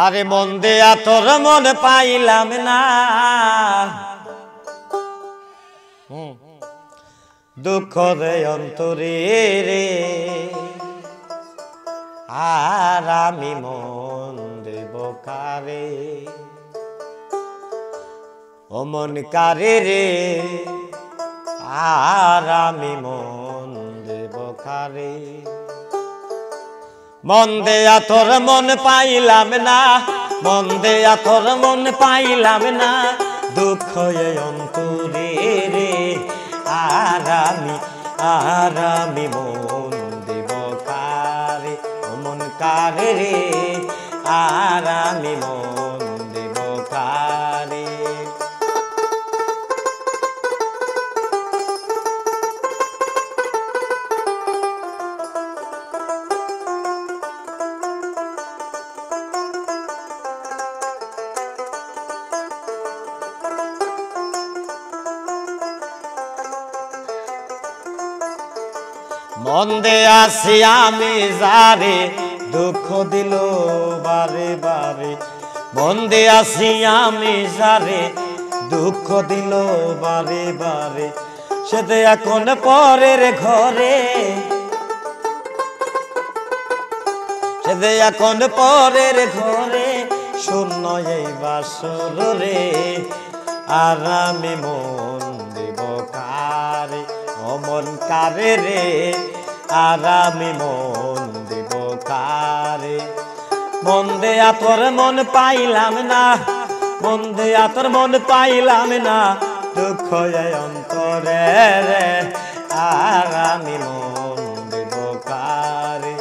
আরে মন দেয়া তোর মন পাইলাম না, দুঃখ রে অন্তরে রে, আর আমি মন দেব কারে, ও মন কারে রে, আর আমি মন দেব কারে। মন দেয়া তোর মন পাইলাম না, মন দেয়া তোর মন পাইলাম না, দুঃখ এ অন্তরে রে, আর আমি মন দেব কারে, ও মন কারে রে, আর আমি মন দেব কারে। মন দে আসি আমি যারে, দুঃখ দিল বারে বারে, মন দে আসি আমি যারে, দুঃখ দিল বারে বারে, সে দে এখন পরের ঘরে, সে দে এখন পরের ঘরে, শূন্য এই বাসর রে, আর আমি মন দেব কারে, ও মন কারে রে, আর আমি মন দেব কারে। মন দেয়া তোর মন পাইলাম না, মন দেয়া তোর মন পাইলাম না, দুঃখ এই অন্তরে রে, আর আমি মন দেব কারে।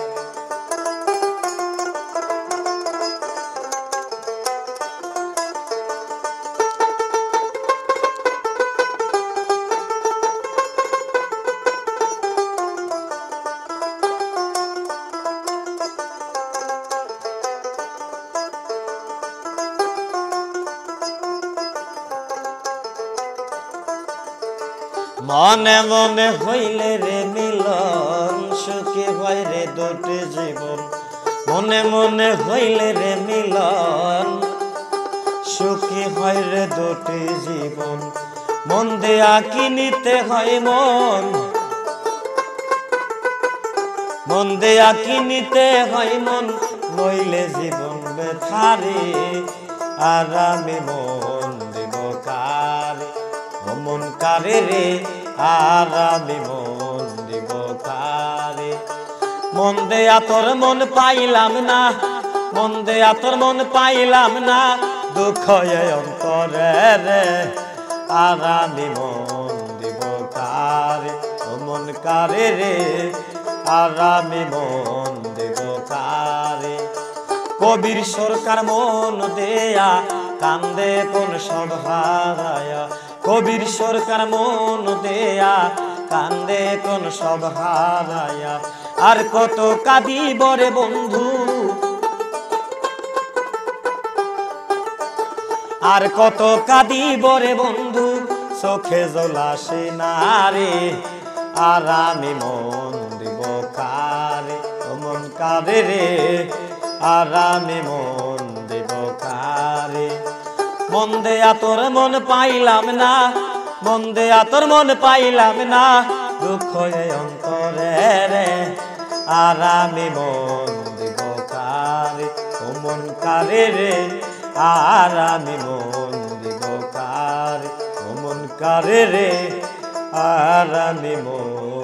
মনে মনে হইলে রে মিলন, সুখী হয় রে দুটি জীবন, মনে মনে হইলে রে মিলন, সুখী হয় রে দুটি জীবন, মন দেয়া কিনিতে হয় মন, মন দেয়া কিনিতে হয় মন, নইলে জীবন বেথারে, আর আমি মন দেব কারে, ও মন কারে রে, আর আমি মন দেব কারে। মন দেয়া তোর মন পাইলাম না, মন দেয়া তোর মন পাইলাম না, দুঃখ এ অন্তরে রে, আর আমি মন দেব কারে, ও মন কারে রে, আর আমি মন দেব কারে। কবির সরকার মন দেয়া কান্দে কোন সব হারায়া, কবির সরকার মন দেয়া কান্দে কোন সব হারায়া, আর কত কাঁদিব রে বন্ধু, আর কত কাঁদিব রে বন্ধু, চোখে জল আসে না রে, আর আমি মন দেব কারে, ও মন কারে রে, আর আমি মন দেব কারে। মন দেয়া তোর মন পাইলাম না, মন দেয়া তোর মন পাইলাম না, দুঃখ এই অন্তরে রে, আর আমি মন দেব কারে, ও মন কারে রে, আর আমি মন দেব কারে, ও মন কারে রে, আর আমি মন